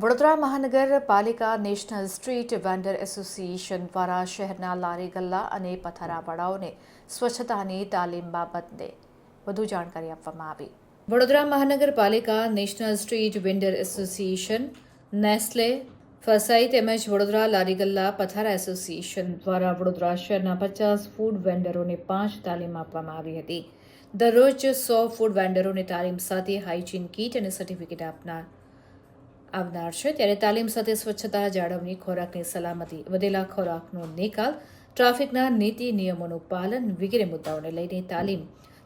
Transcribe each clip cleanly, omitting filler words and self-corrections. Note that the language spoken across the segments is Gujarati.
વડોદરા મહાનગરપાલિકા નેશનલ સ્ટ્રીટ વેન્ડર એસોસિએશન દ્વારા શહેરના લારી ગલ્લા અને પથારાવાળાઓને સ્વચ્છતાની તાલીમ બાબતે વધુ જાણકારી આપવામાં આવી. વડોદરા મહાનગરપાલિકા national street vendor association, Nestle, ફસાઈ તેમજ વડોદરા લારી ગલ્લા પથારા એસોસિએશન દ્વારા વડોદરા શહેરના 50 ફૂડ વેન્ડરોને 5 તાલીમ આપવામાં આવી હતી. દરરોજ 100 ફૂડ વેન્ડરોને તાલીમ સાથે હાઇજીન કીટ અને સર્ટિફિકેટ આવનાર છે. ત્યારે તાલીમ સાથે સ્વચ્છતા જાળવણી, ખોરાકની સલામતી, વધેલા ખોરાકનો નિકાલ, ટ્રાફિકના નીતિ નિયમોનું પાલન વગેરે મુદ્દાઓને લઈને તાલીમ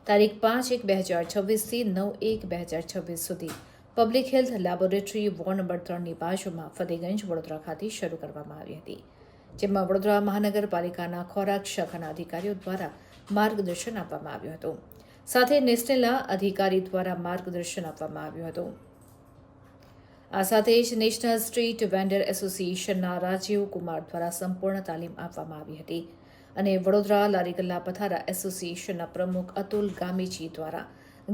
તારીખ 5/1/2026 થી 9/1/2026 સુધી public health laboratory ward number 3ની બાજુમાં ફતેગંજ, વડોદરા ખાતે શરૂ કરવામાં આવી હતી. જેમાં વડોદરા મહાનગરપાલિકાના ખોરાક શાખાના અધિકારીઓ દ્વારા માર્ગદર્શન આપવામાં આવ્યું હતું. સાથે નેસ્લેના અધિકારી દ્વારા માર્ગદર્શન આપવામાં આવ્યું હતું. આ સાથે જ નેશનલ સ્ટ્રીટ વેન્ડર એસોસિએશનના રાજીવ કુમાર દ્વારા સંપૂર્ણ તાલીમ આપવામાં આવી હતી અને વડોદરા લારી ગલ્લા પથારા એસોસિએશનના પ્રમુખ અતુલ ગામીજી દ્વારા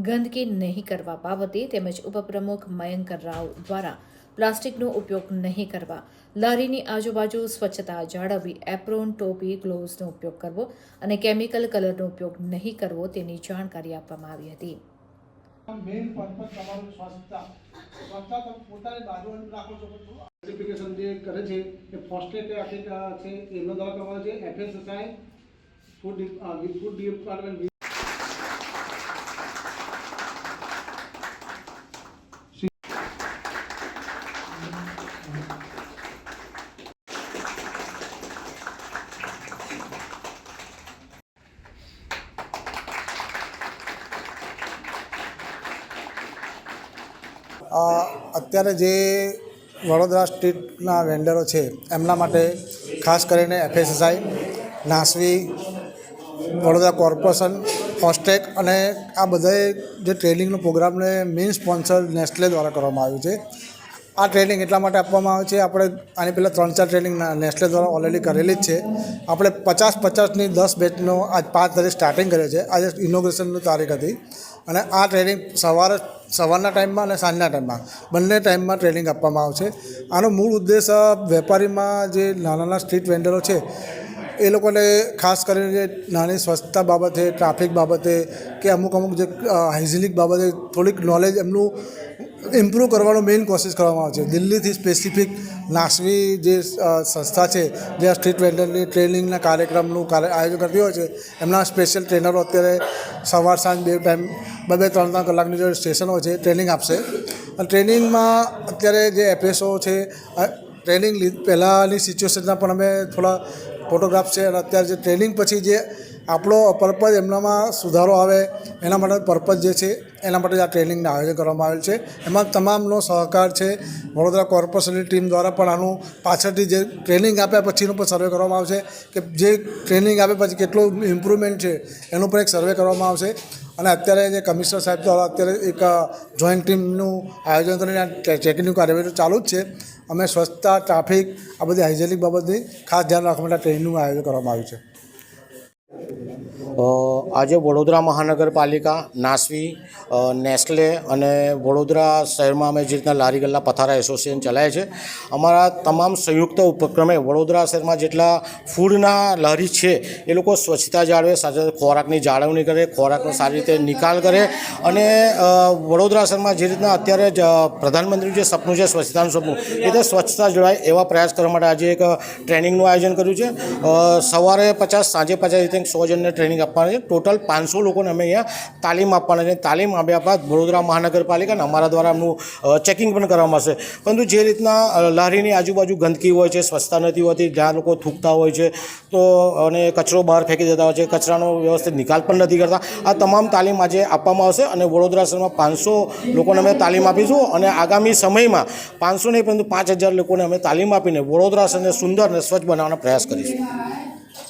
ગંદકી નહીં કરવા બાબતે તેમજ ઉપપ્રમુખ મયંક રાવ દ્વારા પ્લાસ્ટિકનો ઉપયોગ નહીં કરવા, લારીની આજુબાજુ સ્વચ્છતા જાળવવી, એપ્રોન, ટોપી, ગ્લોવ્સનો ઉપયોગ કરવો અને કેમિકલ કલરનો ઉપયોગ નહીં કરવો તેની જાણકારી આપવામાં આવી હતી. મેઇન પર્પઝ તમારું સ્વચ્છતા તમે પોતાની બાજુમાં રાખો છો. સર્ટિફિકેશન જે કરે છે એ ફોસ્ટેટ છે એમના દ્વારા કરવાનું છે. FSSAI ફૂડ ડિપાર્ટમેન્ટ અત્યારે જે વડોદરા સ્ટ્રીટના વેન્ડરો છે એમના માટે ખાસ કરીને FSSAI, નાસવી, વડોદરા કોર્પોરેશન, ફોસ્ટેક અને આ બધાએ જે ટ્રેનિંગનો પ્રોગ્રામને મેઇન સ્પોન્સર નેસ્લે દ્વારા કરવામાં આવ્યું છે. આ ટ્રેનિંગ એટલા માટે આપવામાં આવે છે, આપણે આની પહેલાં 3-4 ટ્રેનિંગ નેસ્લે દ્વારા ઓલરેડી કરેલી જ છે. આપણે 50-50ની 10 બેચનો આજ 5 તારીખ સ્ટાર્ટિંગ કરે છે. આજે ઇનોગ્રેશનની તારીખ હતી અને આ ટ્રેનિંગ સવારના ટાઈમમાં અને સાંજના ટાઈમમાં બંને ટાઈમમાં ટ્રેનિંગ આપવામાં આવશે. આનો મૂળ ઉદ્દેશ વેપારીમાં જે નાના સ્ટ્રીટ વેન્ડરો છે એ લોકોને ખાસ કરીને જે નાની સ્વચ્છતા બાબતે, ટ્રાફિક બાબતે કે અમુક જે હાઇજેનિક બાબતે થોડીક નોલેજ એમનું ઇમ્પ્રૂવ કરવાનો મેઇન કોશિશ કરવામાં આવે છે. દિલ્હીથી સ્પેસિફિક નાસવી જે સંસ્થા છે જે આ સ્ટ્રીટ વેન્ડરની ટ્રેનિંગના કાર્યક્રમનું આયોજન કરતી હોય છે, એમના સ્પેશિયલ ટ્રેનરો અત્યારે સવાર સાંજ 2 ટાઈમ 2-3 કલાકની જે સ્ટેશન હોય છે ટ્રેનિંગ આપશે. અને ટ્રેનિંગમાં અત્યારે જે FSO છે, ટ્રેનિંગ પહેલાંની સિચ્યુએશનના પણ અમે થોડા ફોટોગ્રાફ છે અને અત્યારે જે ટ્રેનિંગ પછી જે આપણો પર્પઝ એમનામાં સુધારો આવે એના માટે પર્પઝ જે છે એના માટે આ ટ્રેનિંગનું આયોજન કરવામાં આવેલ છે. એમાં તમામનો સહકાર છે. વડોદરા કોર્પોરેશનની ટીમ દ્વારા પણ આનું પાછળથી જે ટ્રેનિંગ આપ્યા પછીનું પણ સર્વે કરવામાં આવશે કે જે ટ્રેનિંગ આપ્યા પછી કેટલું ઇમ્પ્રુવમેન્ટ છે એનું પણ એક સર્વે કરવામાં આવશે. અને અત્યારે જે કમિશનર સાહેબ દ્વારા અત્યારે એક જોઈન્ટ ટીમનું આયોજન કરીને ચેકિંગનું કાર્યવાહી ચાલુ જ છે. અમે સ્વચ્છતા, ટ્રાફિક, આ બધી હાઇજેનિક બાબતની ખાસ ધ્યાન રાખવા માટે ટ્રેનિંગનું આયોજન કરવામાં આવ્યું છે. આજે વડોદરા મહાનગરપાલિકા, નાસવી, નેસ્લે અને વડોદરા શહેરમાં અમે જે રીતના લારી ગલ્લા પથારા એસોસિએશન ચલાવે છે, અમારા તમામ સંયુક્ત ઉપક્રમે વડોદરા શહેરમાં જેટલા ફૂડના લારી છે એ લોકો સ્વચ્છતા જાળવે, સાથે ખોરાકની જાળવણી કરે, ખોરાકનો સારી રીતે નિકાલ કરે અને વડોદરા શહેરમાં જે રીતના અત્યારે પ્રધાનમંત્રીનું જે સપનું છે સ્વચ્છતાનું સપનું, એ રીતે સ્વચ્છતા જળવાય એવા પ્રયાસ કરવા માટે આજે એક ટ્રેનિંગનું આયોજન કર્યું છે. સવારે 50, સાંજે 50 રીતે 100 જણને ટ્રેનિંગ આપવાની છે. ટોટલ 500 લોકોને અમે અહીંયા તાલીમ આપવાના છે. તાલીમ આપ્યા બાદ વડોદરા મહાનગરપાલિકાના અમારા દ્વારા એમનું ચેકિંગ પણ કરવામાં આવશે. પરંતુ જે રીતના લારીની આજુબાજુ ગંદકી હોય છે, સ્વચ્છતા નથી હોતી, જ્યાં લોકો થૂકતા હોય છે તો અને કચરો બહાર ફેંકી દેતા હોય છે, કચરાનો વ્યવસ્થિત નિકાલ પણ નથી કરતા, આ તમામ તાલીમ આજે આપવામાં આવશે અને વડોદરા શહેરમાં 500 લોકોને અમે તાલીમ આપીશું અને આગામી સમયમાં 500 નહીં પરંતુ 5000 લોકોને અમે તાલીમ આપીને વડોદરા શહેરને સુંદર અને સ્વચ્છ બનાવવાનો પ્રયાસ કરીશું.